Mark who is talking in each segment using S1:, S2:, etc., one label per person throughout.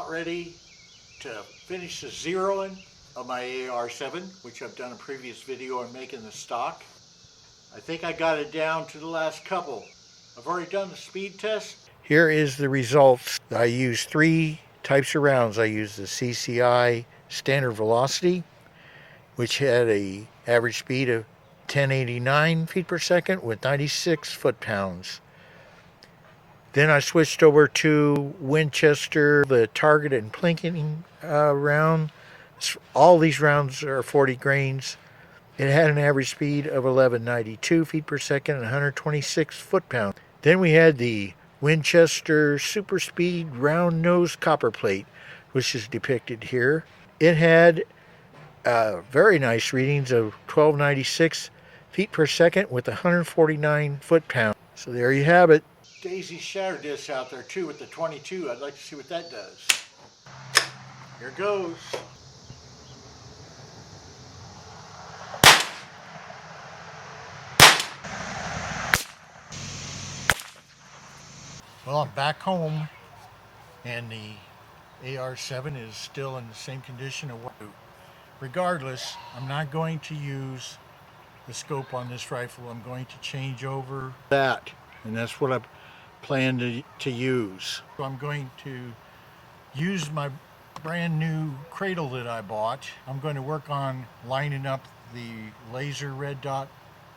S1: about ready to finish the zeroing of my AR7, which I've done a previous video on making the stock. I think I got it down to the last couple. I've already done the speed test. Here is the results. I used 3 types of rounds. I used the CCI standard velocity, which had a average speed of 1089 feet per second with 96 foot-pounds. Then I switched over to Winchester, the target and plinking round. All these rounds are 40 grains. It had an average speed of 1192 feet per second and 126 foot-pounds. Then we had the Winchester Super Speed Round Nose Copperplate, which is depicted here. It had very nice readings of 1296 feet per second with 149 foot-pounds. So there you have it. Daisy shatter disc out there too with the 22. I'd like to see what that does. Here goes. Well, I'm back home and the AR7 is still in the same condition of what. Regardless, I'm not going to use the scope on this rifle. I'm going to change over that, and that's what I plan to use. So I'm going to use my brand new cradle that I bought. I'm going to work on lining up the laser red dot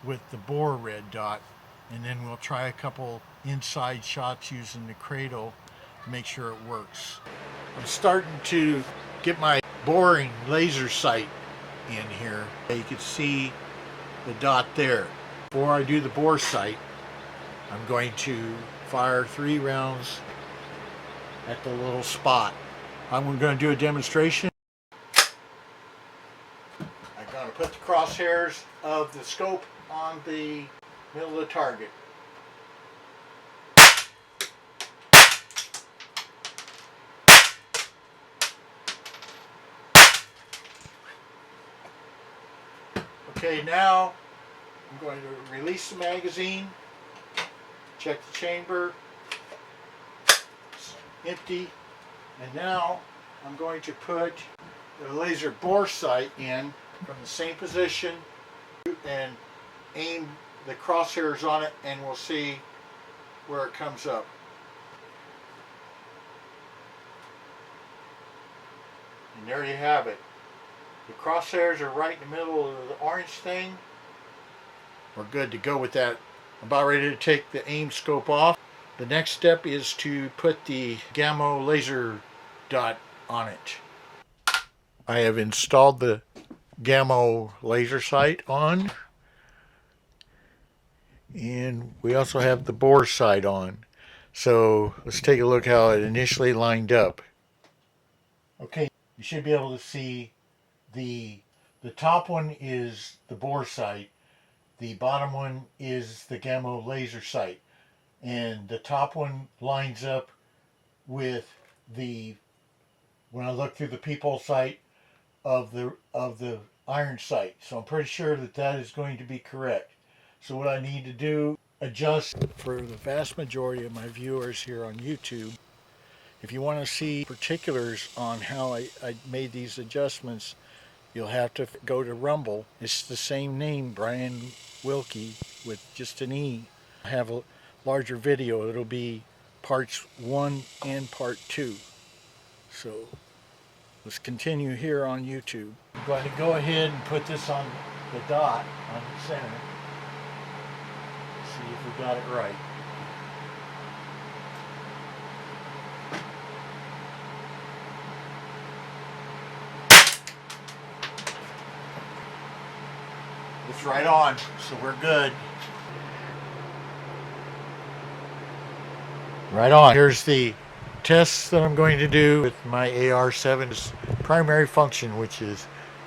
S1: with the bore red dot, and then we'll try a couple inside shots using the cradle to make sure it works. I'm starting to get my boring laser sight in here. You can see the dot there. Before I do the bore sight, I'm going to fire 3 rounds at the little spot. I'm going to do a demonstration. I'm going to put the crosshairs of the scope on the middle of the target. Okay, now I'm going to release the magazine, check the chamber, it's empty, and now I'm going to put the laser bore sight in from the same position and aim the crosshairs on it, and we'll see where it comes up. And there you have it. The crosshairs are right in the middle of the orange thing. We're good to go with that. I'm about ready to take the aim scope off. The next step is to put the Gamo Laser dot on it. I have installed the Gamo Laser Sight on. And we also have the bore sight on. So let's take a look how it initially lined up. Okay, you should be able to see the top one is the bore sight. The bottom one is the Gamo Laser Sight. And the top one lines up with the, when I look through the peephole sight of the iron sight. So I'm pretty sure that that is going to be correct. So what I need to do, adjust for the vast majority of my viewers here on YouTube. If you want to see particulars on how I made these adjustments, you'll have to go to Rumble. It's the same name, Brian Wilkie, with just an E. I have a larger video. It'll be parts 1 and part 2. So let's continue here on YouTube. I'm going to go ahead and put this on the dot on the center. See if we got it right. It's right on, so we're good. Right on. Here's the tests that I'm going to do with my AR7's primary function, which is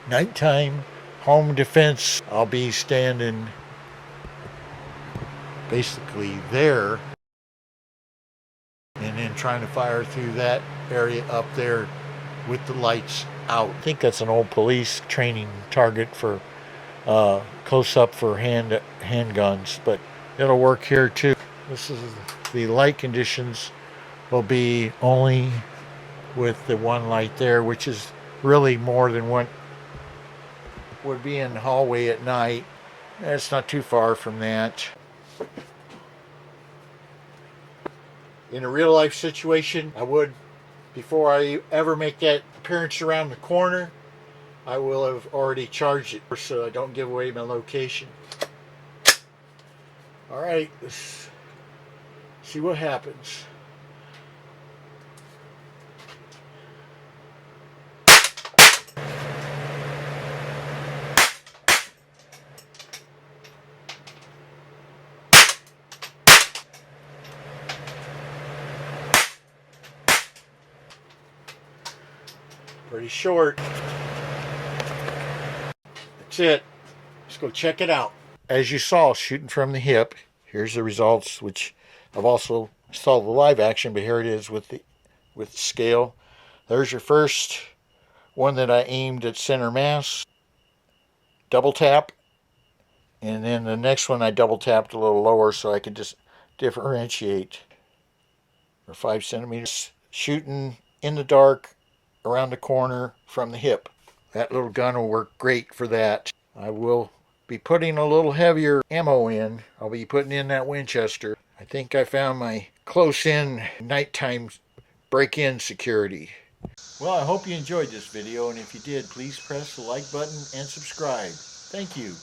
S1: nighttime home defense. I'll be standing basically there and then trying to fire through that area up there with the lights out. I think that's an old police training target for close up for handguns, but it'll work here too. This is the light conditions will be only with the one light there, which is really more than what would be in the hallway at night. It's not too far from that. In a real life situation, I would, before I ever make that appearance around the corner, I will have already charged it so I don't give away my location. Alright, let's see what happens. Pretty short. That's it. Let's go check it out. As you saw, shooting from the hip, here's the results, which I've also saw the live action, but here it is with the scale. There's your first one that I aimed at center mass. Double tap. And then the next one I double tapped a little lower so I could just differentiate. For 5 centimeters. Shooting in the dark around the corner from the hip. That little gun will work great for that. I will be putting a little heavier ammo in. I'll be putting in that Winchester. I think I found my close-in nighttime break-in security. Well, I hope you enjoyed this video, and if you did, please press the like button and subscribe. Thank you.